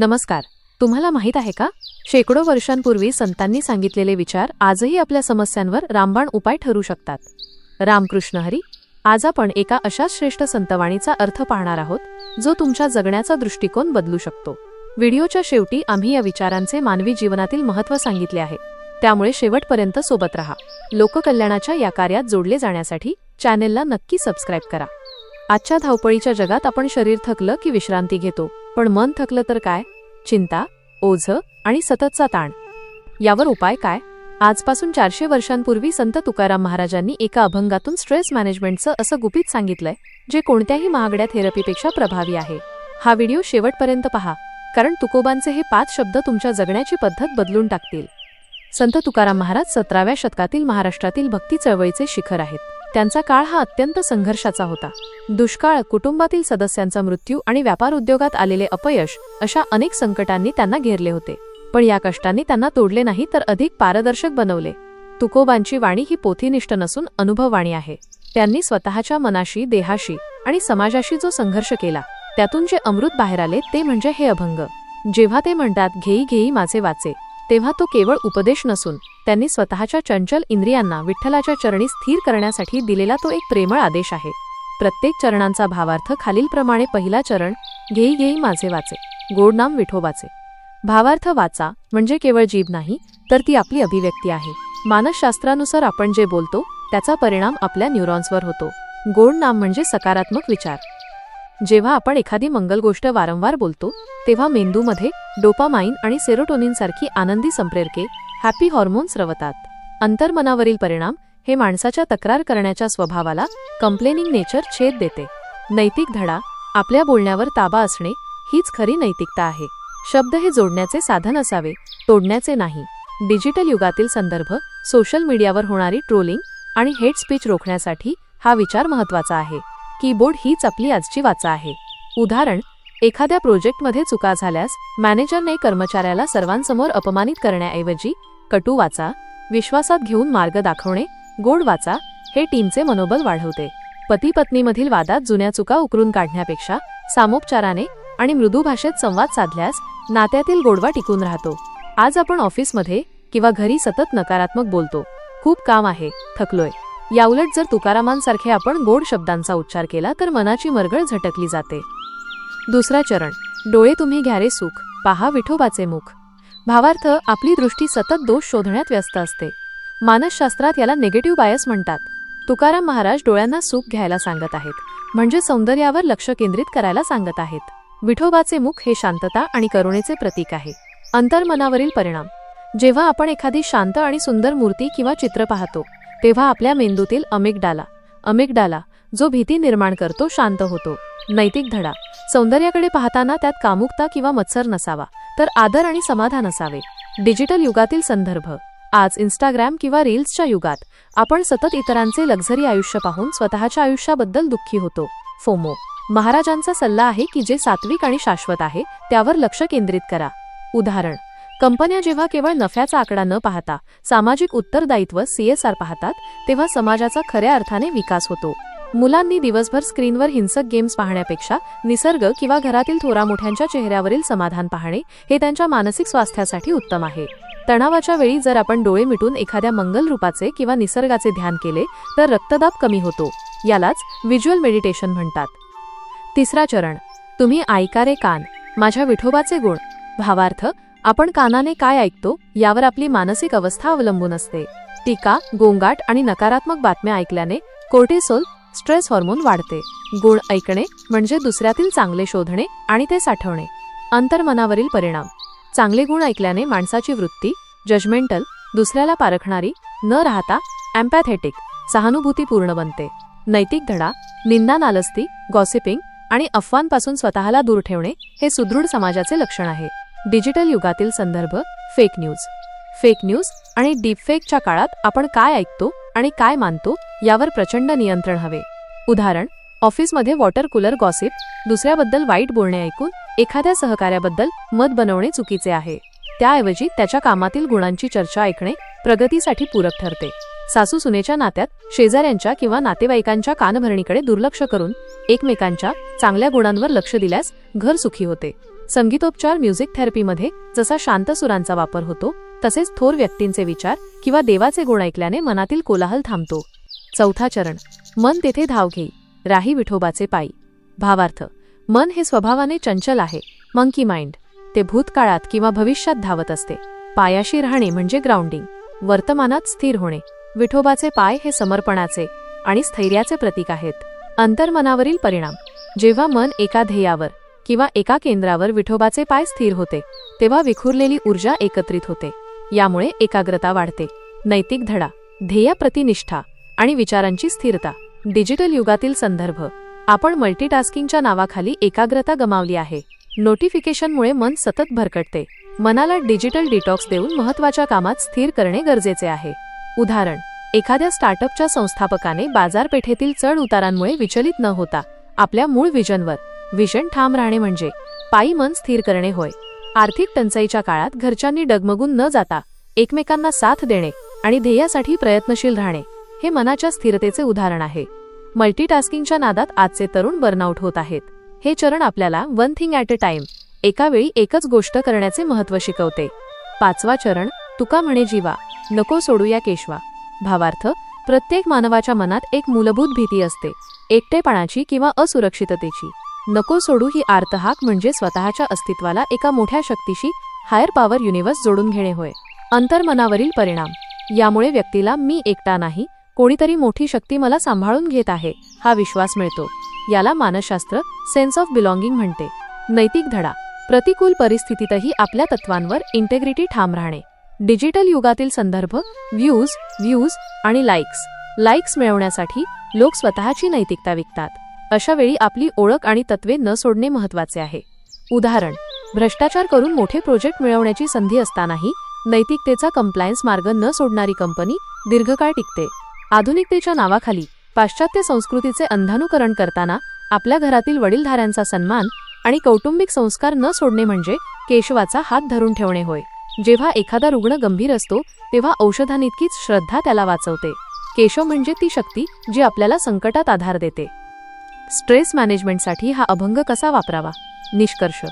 नमस्कार. तुम्हाला माहीत आहे का, शेकडो वर्षांपूर्वी संतांनी सांगितलेले विचार आजही आपल्या समस्यांवर रामबाण उपाय ठरू शकतात. रामकृष्ण हरी. आज आपण एका अशा श्रेष्ठ संतवाणीचा अर्थ पाहणार आहोत जो तुमच्या जगण्याचा दृष्टिकोन बदलू शकतो. व्हिडिओच्या शेवटी आम्ही या विचारांचे मानवी जीवनातील महत्त्व सांगितले आहे, त्यामुळे शेवटपर्यंत सोबत राहा. लोककल्याणाच्या या कार्यात जोडले जाण्यासाठी चॅनेलला नक्की सबस्क्राईब करा. आजच्या धावपळीच्या जगात आपण शरीर थकलं की विश्रांती घेतो, पण मन थकलं तर काय? चिंता, ओझं आणि सततचा ताण. यावर उपाय काय? आजपासून 400 वर्षांपूर्वी संत तुकाराम महाराजांनी एका अभंगातून स्ट्रेस मॅनेजमेंटचं असं गुपित सांगितलंय, जे कोणत्याही महागड्या थेरपीपेक्षा प्रभावी आहे. हा व्हिडिओ शेवटपर्यंत पहा, कारण तुकोबांचे हे 5 शब्द तुमच्या जगण्याची पद्धत बदलून टाकतील. संत तुकाराम महाराज 17व्या शतकातील महाराष्ट्रातील भक्ती चळवळीचे शिखर आहेत. त्यांचा काळ हा अत्यंत संघर्षाचा होता. दुष्काळ, कुटुंबातील सदस्यांचा मृत्यू आणि व्यापार उद्योगात आलेले अपयश अशा अनेक संकटांनी त्यांना घेरले होते. पण या कष्टांनी त्यांना तोडले नाही, तर अधिक पारदर्शक बनवले. तुकोबांची वाणी ही पोथीनिष्ठ नसून अनुभववाणी आहे. त्यांनी स्वतःच्या मनाशी, देहाशी आणि समाजाशी जो संघर्ष केला, त्यातून जे अमृत बाहेर आले ते म्हणजे हे अभंग. जेव्हा ते म्हणतात, घेई घेई माझे वाचे, तेव्हा तो केवळ उपदेश नसून त्यांनी स्वतःच्या चंचल इंद्रियांना विठ्ठलाच्या चरणी स्थिर करण्यासाठी दिलेला तो एक प्रेमळ आदेश आहे. प्रत्येक चरणांचा भावार्थ खालीलप्रमाणे. पहिला चरण, घेई घेई माझे वाचे, गोड नाम विठोबाचे. भावार्थ वाचा म्हणजे केवळ जीभ नाही, तर ती आपली अभिव्यक्ती आहे. मानसशास्त्रानुसार आपण जे बोलतो त्याचा परिणाम आपल्या न्यूरॉन्सवर होतो. गोड नाम म्हणजे सकारात्मक विचार. जेव्हा आपण एखादी मंगल गोष्ट वारंवार बोलतो, तेव्हा मेंदूमध्ये डोपामाइन आणि सेरोटोनिन सारखी आनंदी संप्रेरके, हॅपी हॉर्मोन्स स्रवतात. अंतर्मनावरील परिणाम हे माणसाच्या तक्रार करण्याच्या स्वभावाला, कंप्लेनिंग नेचर, छेद देते. नैतिक धडा, आपल्या बोलण्यावर ताबा असणे हीच खरी नैतिकता आहे. शब्द हे जोडण्याचे साधन असावे, तोडण्याचे नाही. डिजिटल युगातील संदर्भ, सोशल मीडियावर होणारी ट्रोलिंग आणि हेट स्पीच रोखण्यासाठी हा विचार महत्त्वाचा आहे. कीबोर्ड हीच आपली आजची वाचा आहे. उदाहरण, एखाद्या प्रोजेक्टमध्ये चुका झाल्यास मॅनेजरने कर्मचाऱ्याला सर्वांसमोर अपमानित करण्याऐवजी कटू वाचा, विश्वासात घेऊन मार्ग दाखवणे, गोड वाचा हे टीमचे मनोबल वाढवते. पती पत्नीमधील वादात जुन्या चुका उकरून काढण्यापेक्षा सामोपचाराने आणि मृदू भाषेत संवाद साधल्यास नात्यातील गोडवा टिकून राहतो. आज आपण ऑफिसमध्ये किंवा घरी सतत नकारात्मक बोलतो, खूप काम आहे, थकलोय. याउलट जर तुकारामांसारखे आपण गोड शब्दांचा उच्चार केला तर मनाची मरगळ झटकली जाते. दुसरा चरण, डोळे तुम्ही घ्या रे सुख, पहा विठोबाचे मुख. भावार्थ, आपली दृष्टी सतत दोष शोधण्यात व्यस्त असते. मानसशास्त्रात याला नेगेटिव्ह बायस म्हणतात. तुकाराम महाराज डोळ्यांना सुख घ्यायला सांगत आहेत, म्हणजे सौंदर्यावर लक्ष केंद्रित करायला सांगत आहेत. विठोबाचे मुख हे शांतता आणि करुणेचे प्रतीक आहे. अंतर्मनावरील परिणाम, जेव्हा आपण एखादी शांत आणि सुंदर मूर्ती किंवा चित्र पाहतो, तेव्हा आपल्या मेंदूतील अमिगडाला जो भीती निर्माण करतो, शांत होतो. नैतिक धडा, सौंदर्याकडे पाहताना त्यात कामुकता किंवा मत्सर नसावा, तर आदर आणि समाधान असावे. डिजिटल युगातील संदर्भ, आज इंस्टाग्राम किंवा रील्सच्या युगात आपण सतत इतरांचे लक्झरी आयुष्य पाहून स्वतःच्या आयुष्याबद्दल दुःखी होतो. फोमो, महाराजांचा सल्ला आहे की जे सात्विक आणि शाश्वत आहे त्यावर लक्ष केंद्रित करा. उदाहरण, कंपन्या जेव्हा केवळ नफ्याचा आकडा न पाहता सामाजिक उत्तरदायित्व CSR पाहतात, तेव्हा समाजाचा खऱ्या अर्थाने विकास होतो. मुलांनी दिवसभर स्क्रीनवर हिंसक गेम्स पाहण्यापेक्षा निसर्ग किंवा घरातील थोरा मोठ्यांच्या चेहऱ्यावरील समाधान पाहणे हे त्यांच्या मानसिक स्वास्थ्यासाठी उत्तम आहे. तणावाच्या वेळी जर आपण डोळे मिटून एखाद्या मंगल रूपाचे किंवा निसर्गाचे ध्यान केले तर रक्तदाब कमी होतो. यालाच व्हिज्युअल मेडिटेशन म्हणतात. तिसरा चरण, तुम्ही ऐका रे कान, माझ्या विठोबाचे गुण. भावार्थ, आपण कानाने काय ऐकतो यावर आपली मानसिक अवस्था अवलंबून असते. टीका, गोंगाट आणि नकारात्मक बातम्या ऐकल्याने कोर्टिसोल, स्ट्रेस हॉर्मोन वाढते. गुण ऐकणे म्हणजे दुसऱ्यातील चांगले शोधणे आणि ते साठवणे. अंतर्मनावरील परिणाम, चांगले गुण ऐकल्याने माणसाची वृत्ती जजमेंटल, दुसऱ्याला पारखणारी न राहता एम्पॅथेटिक, सहानुभूतीपूर्ण बनते. नैतिक धडा, निंदा, नालस्ती, गॉसिपिंग आणि अफवांपासून स्वतःला दूर ठेवणे हे सुदृढ समाजाचे लक्षण आहे. डिजिटल युगातील संदर्भ, फेक न्यूज आणि डीपफेकच्या काळात आपण काय ऐकतो आणि काय मानतो यावर प्रचंड नियंत्रण हवे. उदाहरण, ऑफिसमध्ये वॉटर कूलर गॉसिप, दुसऱ्याबद्दल वाईट बोलणे ऐकून एखाद्या सहकार्याबद्दल मत बनवणे चुकीचे आहे. त्याऐवजी त्याच्या कामातील गुणांची चर्चा ऐकणे प्रगतीसाठी पूरक ठरते. सासू सुनेच्या नात्यात शेजाऱ्यांच्या किंवा नातेवाईकांच्या कानभरणीकडे दुर्लक्ष करून एकमेकांच्या चांगल्या गुणांवर लक्ष दिल्यास घर सुखी होते. संगीतोपचार म्युझिक थेरपीमध्ये जसा शांत सुरांचा वापर होतो, तसेच थोर व्यक्तींचे विचार किंवा देवाचे गुण ऐकल्याने मनातील कोलाहल थांबतो. चौथा चरण, मन तेथे धाव घेई, राही विठोबाचे पायी. भावार्थ, मन हे स्वभावाने चंचल आहे, मंकी माइंड. ते भूतकाळात किंवा भविष्यात धावत असते. पायाशी राहणे म्हणजे ग्राउंडिंग, वर्तमानात स्थिर होणे. विठोबाचे पाय हे समर्पणाचे आणि स्थैर्याचे प्रतीक आहेत. अंतर्मनावरील परिणाम, जेव्हा मन एका ध्येयावर किंवा एका केंद्रावर विठोबाचे पाय स्थिर होते, तेव्हा विखुरलेली ऊर्जा एकत्रित होते. यामुळे एकाग्रता वाढते. नैतिक धडा, ध्येयाप्रती निष्ठा आणि विचारांची स्थिरता. डिजिटल युगातील संदर्भ, आपण मल्टीटास्किंगच्या नावाखाली एकाग्रता गमावली आहे. नोटिफिकेशनमुळे मन सतत भरकटते. मनाला डिजिटल डिटॉक्स देऊन महत्त्वाच्या कामात स्थिर करणे गरजेचे आहे. उदाहरण, एखाद्या स्टार्टअपच्या संस्थापकाने बाजारपेठेतील चढ उतारांमुळे विचलित न होता आपल्या मूळ विजन ठाम राहणे म्हणजे पायी मन स्थिर करणे होय. आर्थिक टंचाईच्या काळात घरच्यांनी डगमगून न जाता एकमेकांना साथ देणे आणि ध्येयासाठी प्रयत्नशील राहणे हे मनाच्या स्थिरतेचे उदाहरण आहे. मल्टीटास्किंगच्या नादात आजचे तरुण बर्नआउट होत आहेत. हे चरण आपल्याला one thing at a time, एका वेळी एकच गोष्ट करण्याचे महत्त्व शिकवते. पाचवा चरण, तुका म्हणे जीवा, नको सोडू या केशवा. भावार्थ, प्रत्येक मानवाच्या मनात एक मूलभूत भीती असते, एकटेपणाची किंवा असुरक्षिततेची. नको सोडू ही आर्तहाक म्हणजे स्वतःच्या अस्तित्वाला एका मोठ्या शक्तीशी, हायर पॉवर युनिवर्स जोडून घेणे होय. अंतर्मनावरील परिणाम, यामुळे व्यक्तीला मी एकटा नाही, कोणीतरी मोठी शक्ती मला सांभाळून घेत आहे हा विश्वास मिळतो. याला मानसशास्त्र सेन्स ऑफ बिलॉंगिंग म्हणते. नैतिक धडा, प्रतिकूल परिस्थितीतही आपल्या तत्वांवर इंटेग्रिटी ठाम राहणे. डिजिटल युगातील संदर्भ, व्ह्यूज आणि लाईक्स मिळवण्यासाठी लोक स्वतःची नैतिकता विकतात. अशा वेळी आपली ओळख आणि तत्वे न सोडणे महत्त्वाचे आहे. उदाहरण, भ्रष्टाचार करून मोठे प्रोजेक्ट मिळवण्याची संधी असतानाही नैतिकतेचा कंप्लायन्स मार्ग न सोडणारी कंपनी दीर्घकाळ टिकते. आधुनिकतेच्या नावाखाली पाश्चात्य संस्कृतीचे अंधानुकरण करताना आपल्या घरातील वडीलधाऱ्यांचा सन्मान आणि कौटुंबिक संस्कार न सोडणे म्हणजे केशवाचा हात धरून ठेवणे होय. जेव्हा एखादा रुग्ण गंभीर असतो तेव्हा औषधांइतकीच श्रद्धा त्याला वाचवते. केशव म्हणजे ती शक्ती जी आपल्याला संकटात आधार देते. स्ट्रेस मॅनेजमेंटसाठी हा अभंग कसा वापरावा? निष्कर्ष,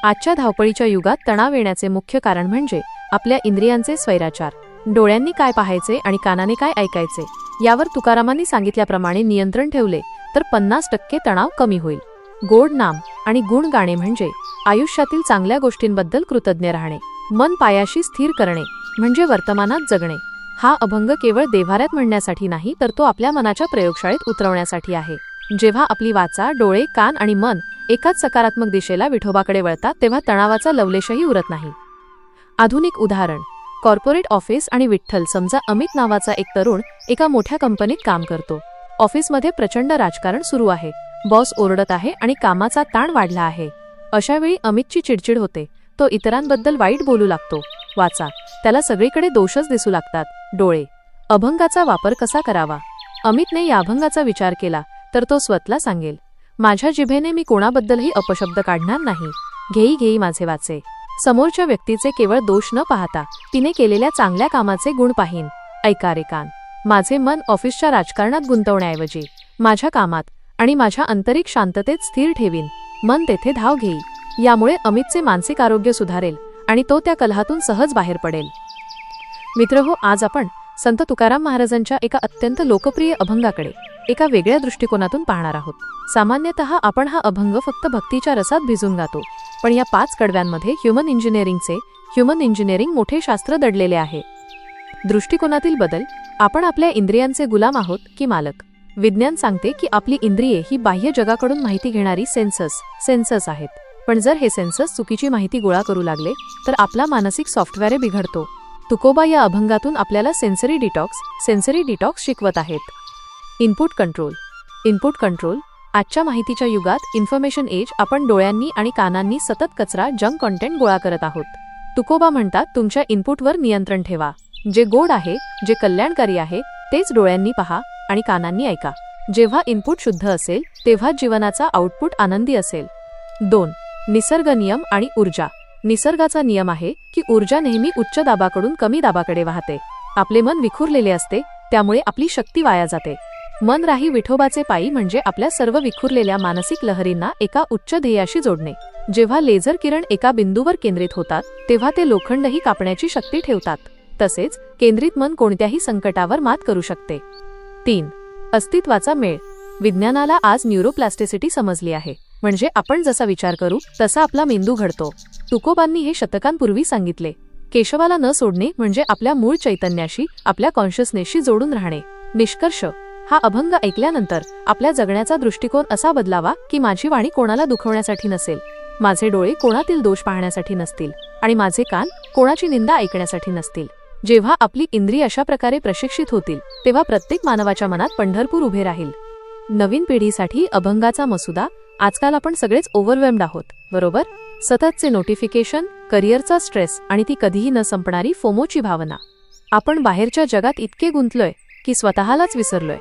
आजच्या धावपळीच्या युगात तणाव येण्याचे मुख्य कारण म्हणजे आपल्या इंद्रियांचे स्वैराचार. डोळ्यांनी काय पाहायचे आणि कानाने काय ऐकायचे यावर तुकारामांनी सांगितल्याप्रमाणे नियंत्रण ठेवले तर 50% तणाव कमी होईल. गोड नाम आणि गुण गाणे म्हणजे आयुष्यातील चांगल्या गोष्टींबद्दल कृतज्ञ राहणे. मन पायाशी स्थिर करणे म्हणजे वर्तमानात जगणे. हा अभंग केवळ देव्हाऱ्यात म्हणण्यासाठी नाही, तर तो आपल्या मनाच्या प्रयोगशाळेत उतरवण्यासाठी आहे. जेव्हा आपली वाचा, डोळे, कान आणि मन एकाच सकारात्मक दिशेला विठोबाकडे वळतात तेव्हा तणावाचा लवलेशही उरत नाही. आधुनिक उदाहरण, कॉर्पोरेट ऑफिस आणि विठ्ठल. समजा अमित नावाचा एक तरुण एका मोठ्या कंपनीत काम करतो. ऑफिसमध्ये प्रचंड राजकारण सुरू आहे, बॉस ओरडत आहे आणि कामाचा ताण वाढला आहे. अशावेळी अमितची चिडचिड होते. तो इतरांबद्दल वाईट बोलू लागतो. वाचा, त्याला सगळीकडे दोषच दिसू लागतात. डोळे, अभंगाचा वापर कसा करावा? अमितने या अभंगाचा विचार केला तर तो स्वतःला सांगेल, माझ्या जिभेने मी कोणाबद्दलही अपशब्द काढणार नाही. घेई माझे वाचे. समोरच्या व्यक्तीचे केवळ दोष न पाहता तिने केलेल्या चांगल्या कामाचे गुण पाहीन. ऐका रे कान, माझे मन ऑफिसच्या राजकारणात गुंतवण्याऐवजी माझ्या कामात आणि माझ्या आंतरिक शांततेत स्थिर ठेवीन. मन तेथे धाव घेई. यामुळे अमितचे मानसिक आरोग्य सुधारेल आणि तो त्या कलहातून सहज बाहेर पडेल. मित्रहो, आज आपण संत तुकाराम महाराजांच्या एका अत्यंत लोकप्रिय अभंगाकडे एका वेगळ्या दृष्टिकोनातून पाहणार आहोत. सामान्यतः आपण हा अभंग फक्त भक्तीच्या रसात भिजून गातो, पण या 5 कडव्यांमध्ये ह्युमन इंजिनिअरिंग मोठे शास्त्र दडलेले आहे. दृष्टिकोनातील बदल, आपण आपल्या इंद्रियांचे गुलाम आहोत की मालक? विज्ञान सांगते की आपली इंद्रिये ही बाह्य जगाकडून माहिती घेणारी सेन्सर्स आहेत. पण जर हे सेन्सर्स चुकीची माहिती गोळा करू लागले तर आपला मानसिक सॉफ्टवेअर बिघडतो. तुकोबा या अभंगातून आपल्याला सेन्सरी डिटॉक्स शिकवत आहेत. Input control. आजच्या माहितीच्या युगात, इन्फॉर्मेशन एज, आपण डोळ्यांनी आणि कानांनी सतत कचरा, जंक कंटेंट गोळा करत आहोत. तुकोबा म्हणतात, तुमच्या इनपुटवर नियंत्रण ठेवा. जे गोड आहे, जे कल्याणकारी आहे, तेच डोळ्यांनी पहा आणि कानांनी ऐका. जेव्हा इनपुट शुद्ध असेल तेव्हा जीवनाचा आउटपुट आनंदी असेल. 2. निसर्ग नियम आणि ऊर्जा. निसर्गाचा नियम आहे की ऊर्जा नेहमी उच्च दाबाकडून कमी दाबाकडे वाहते. आपले मन विखुरलेले असते, त्यामुळे आपली शक्ती वाया जाते. मन राही विठोबाचे पायी म्हणजे आपल्या सर्व विखुरलेल्या मानसिक लहरींना एका उच्च ध्येयाशी जोडणे. जेव्हा लेझर किरण एका बिंदूवर केंद्रित होतात तेव्हा ते लोखंडही कापण्याची शक्ती ठेवतात. तसेच केंद्रित मन कोणत्याही संकटावर मात करू शकते. 3. अस्तित्वाचा मेळ. विज्ञानाला आज न्यूरोप्लास्टिसिटी समजली आहे. म्हणजे आपण जसा विचार करू तसा आपला मेंदू घडतो. तुकोबांनी हे शतकांपूर्वी सांगितले. केशवाला न सोडणे म्हणजे आपल्या मूळ चैतन्याशी, आपल्या कॉन्शियसनेसशी जोडून राहणे. निष्कर्ष. हा अभंग ऐकल्यानंतर आपल्या जगण्याचा दृष्टिकोन असा बदलावा की माझी वाणी कोणाला दुखवण्यासाठी नसेल, माझे डोळे कोणातील दोष पाहण्यासाठी नसतील आणि माझे कान कोणाची निंदा ऐकण्यासाठी नसतील. जेव्हा आपली इंद्रिय अशा प्रकारे प्रशिक्षित होतील तेव्हा प्रत्येक मानवाच्या मनात पंढरपूर उभे राहील. नवीन पिढीसाठी अभंगाचा मसुदा. आजकाल आपण सगळेच ओव्हरवेल्म्ड आहोत, बरोबर? सततचे नोटिफिकेशन, करिअरचा स्ट्रेस आणि ती कधीही न संपणारी फोमोची भावना. आपण बाहेरच्या जगात इतके गुंतलोय की स्वतःलाच विसरलोय.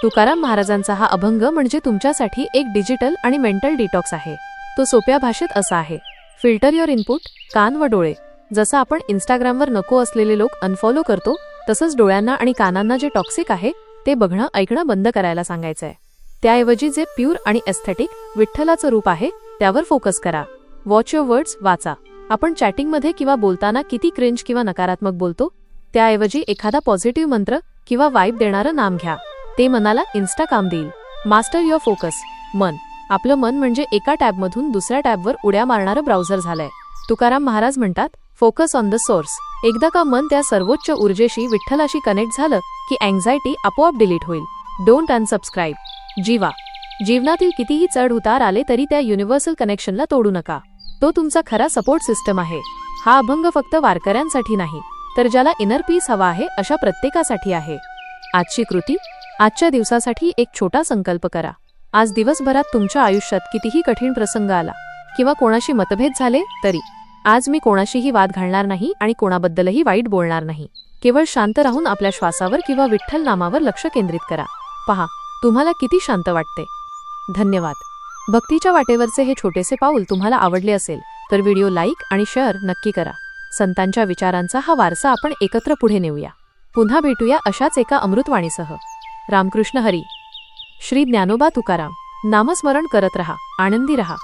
तुकाराम महाराजांचा हा अभंग म्हणजे तुमच्यासाठी एक डिजिटल आणि मेंटल डिटॉक्स आहे. तो सोप्या भाषेत असा आहे. फिल्टर युअर इनपुट, कान व डोळे. जसं आपण इंस्टाग्रामवर नको असलेले लोक अनफॉलो करतो तसंच डोळ्यांना आणि कानांना जे टॉक्सिक आहे ते बघणं ऐकणं बंद करायला सांगायचंय. त्याऐवजी जे प्युअर आणि एस्थेटिक विठ्ठलाचं रूप आहे त्यावर फोकस करा. Watch your words. वाचा. आपण चॅटिंगमध्ये किंवा बोलताना किती क्रिंज किंवा नकारात्मक बोलतो. त्याऐवजी एखादा पॉझिटिव्ह मंत्र किंवा वाईब देणारं नाम घ्या. ते मनाला इन्स्टा काम देईल. Master your focus. मन. आपलं मन म्हणजे एका टॅबमधून दुसऱ्या टॅबवर उड्या मारणारं ब्राउझर झालंय. तुकाराम महाराज म्हणतात, फोकस ऑन द सोर्स. एकदा का मन त्या सर्वोच्च ऊर्जेशी, विठ्ठलाशी कनेक्ट झालं की अँक्झायटी आपोआप डिलीट होईल. Don't unsubscribe. जीवा. जीवनातील कितीही चढ उतार आले तरी त्या युनिव्हर्सल कनेक्शनला तोडू नका. तो तुमचा खरा सपोर्ट सिस्टम आहे. हा अभंग फक्त वारकऱ्यांसाठी नाही तर ज्याला इनर पीस हवा आहे अशा प्रत्येकासाठी आहे. आजची कृती. आजच्या दिवसासाठी एक छोटा संकल्प करा. आज दिवसभरात तुमच्या आयुष्यात कितीही कठीण प्रसंग आला किंवा कोणाशी मतभेद झाले तरी आज मी कोणाशीही वाद घालणार नाही आणि कोणाबद्दलही वाईट बोलणार नाही. केवळ शांत राहून आपल्या श्वासावर किंवा विठ्ठल नामावर लक्ष केंद्रित करा. पहा तुम्हाला किती शांत वाटते. धन्यवाद. भक्तीच्या वाटेवरचे हे छोटेसे पाऊल तुम्हाला आवडले असेल तर व्हिडिओ लाईक आणि शेअर नक्की करा. संतांच्या विचारांचा हा वारसा आपण एकत्र पुढे नेऊया. पुन्हा भेटूया अशाच एका अमृतवाणीसह. रामकृष्ण हरी. श्री ज्ञानोबा तुकाराम. नामस्मरण करत रहा, आनंदी रहा.